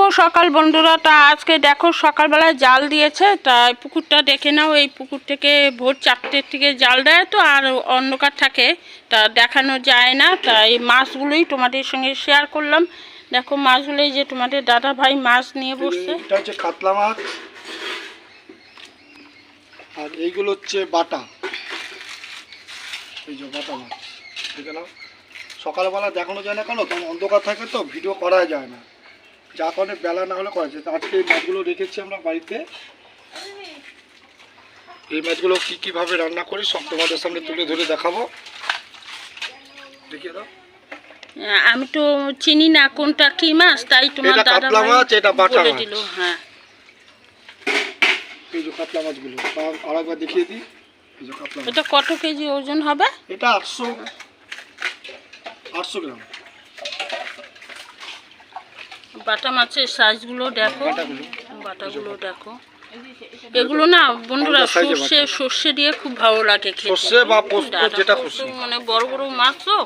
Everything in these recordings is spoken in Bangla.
শুভ সকাল বন্ধুরা। তা আজকে দেখো সকালবেলায় জাল দিয়েছে, তাই পুকুরটা দেখে নাও। এই পুকুর থেকে ভোর 4টের থেকে জাল দেয় তো, আর অন্ধকার থাকে, তা দেখানো যায় না। তাই মাছগুলোই তোমাদের সঙ্গে শেয়ার করলাম। দেখো মাছগুলোই যে তোমাদের দাদা ভাই মাছ নিয়ে বসছে। এটা হচ্ছে কাতলা মাছ, আর এইগুলো হচ্ছে বাটা। এই যে বাটা মাছ দেখে নাও। সকালবেলা দেখানো যায় না কেন, কারণ অন্ধকার থাকে তো, ভিডিও করা যায় না, যা কারণে বেলা না হলে করা যায়। আজকে এই মাছগুলো রেখেছি আমরা বাড়িতে। এই মাছগুলো কীভাবে রান্না করি সব তোমাদের সামনে তুলে ধরে দেখাবো। দেখিয়ে দাও। আমি তো চিনি না কোনটা কি মাছ, তাই তোমার দাদা কাতলা মাছ, এটা বাটা বলে দিল। হ্যাঁ, এই যে কাতলা মাছগুলো আরেকবার দেখিয়ে দিই। এই যে কাতলা মাছ, এটা কত কেজি ওজন হবে? এটা 800 গ্রাম। বাটা মাছের সাইজগুলো দেখো, বাটাগুলো দেখো। এগুলো না বন্ধুরা সর্ষে দিয়ে খুব ভালো লাগে খেতে। সর্ষে বা পোস্ত যেটা খুশি, মানে বড় বড় মাছ তো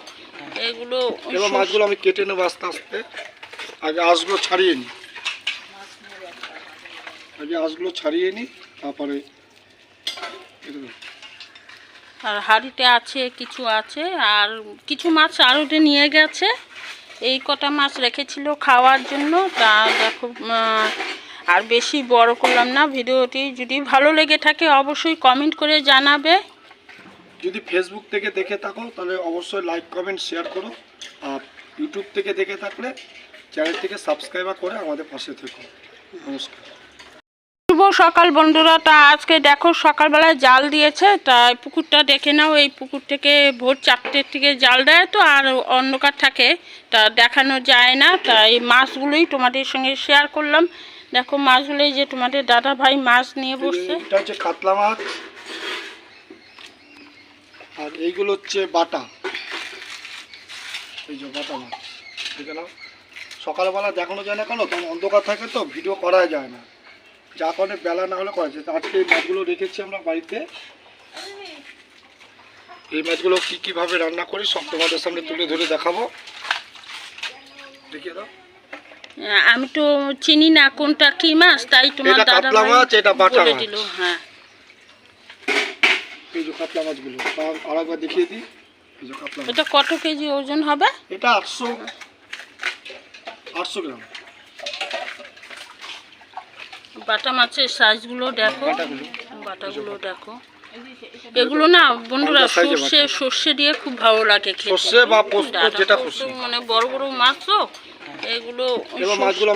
এগুলো। এবার মাছগুলো আমি কেটে নেবো আস্তে আস্তে। আগে আঁশগুলো ছাড়িয়ে নিই, তারপরে আর হাঁড়িতে আছে কিছু আছে, আর কিছু মাছ আড়তে নিয়ে গেছে। এই কটা মাছ রেখেছিল খাওয়ার জন্য। তা দেখো, আর বেশি বড় করলাম না। ভিডিওটি যদি ভালো লেগে থাকে অবশ্যই কমেন্ট করে জানাবে। যদি ফেসবুক থেকে দেখে থাকো তাহলে অবশ্যই লাইক কমেন্ট শেয়ার করো, আর ইউটিউব থেকে দেখে থাকলে চ্যানেলটিকে সাবস্ক্রাইব করে আমাদের পাশে থেকো। নমস্কার। শুভ সকাল বন্ধুরা। তা আজকে দেখো সকালবেলায় জাল দিয়েছে, তাই পুকুরটা দেখে নাও। এই পুকুর থেকে ভোর 4টের থেকে জাল দেয় তো, আর অন্ধকার থাকে, তা দেখানো যায় না। তাই মাছগুলোই তোমাদের সঙ্গে শেয়ার করলাম। দেখো মাছগুলোই যে তোমাদের দাদা ভাই মাছ নিয়ে বসছে। এটা হচ্ছে কাতলা মাছ, আর এইগুলো হচ্ছে বাটা। এই যে বাটা মাছ দেখে নাও। সকালবেলা দেখানো যায় না কেন, কারণ অন্ধকার থাকে তো, ভিডিও করা যায় না, যা কারণে বেলা না হলে করা যায়। আজকে এই মাছগুলো রেখেছি আমরা বাড়িতে। এই মাছগুলো কীভাবে রান্না করি সব তোমাদের সামনে তুলে ধরে দেখাবো। দেখিয়ে দাও। আমি তো চিনি না কোনটা কি মাছ, তাই তোমার দাদা কাতলা মাছ, এটা বাটা বলে দিল। হ্যাঁ, এই যে কাতলা মাছগুলো আরেকবার দেখিয়ে দিই। এই যে কাতলা মাছ, এটা কত কেজি ওজন হবে? এটা 800 গ্রাম। বাটা মাছের সাইজগুলো দেখো, বাটাগুলো দেখো। এগুলো না বন্ধুরা সর্ষে দিয়ে খুব ভালো লাগে খেতে। সর্ষে বা পোস্ত যেটা খুশি, মানে বড় বড় মাছ তো এগুলো। মাছগুলো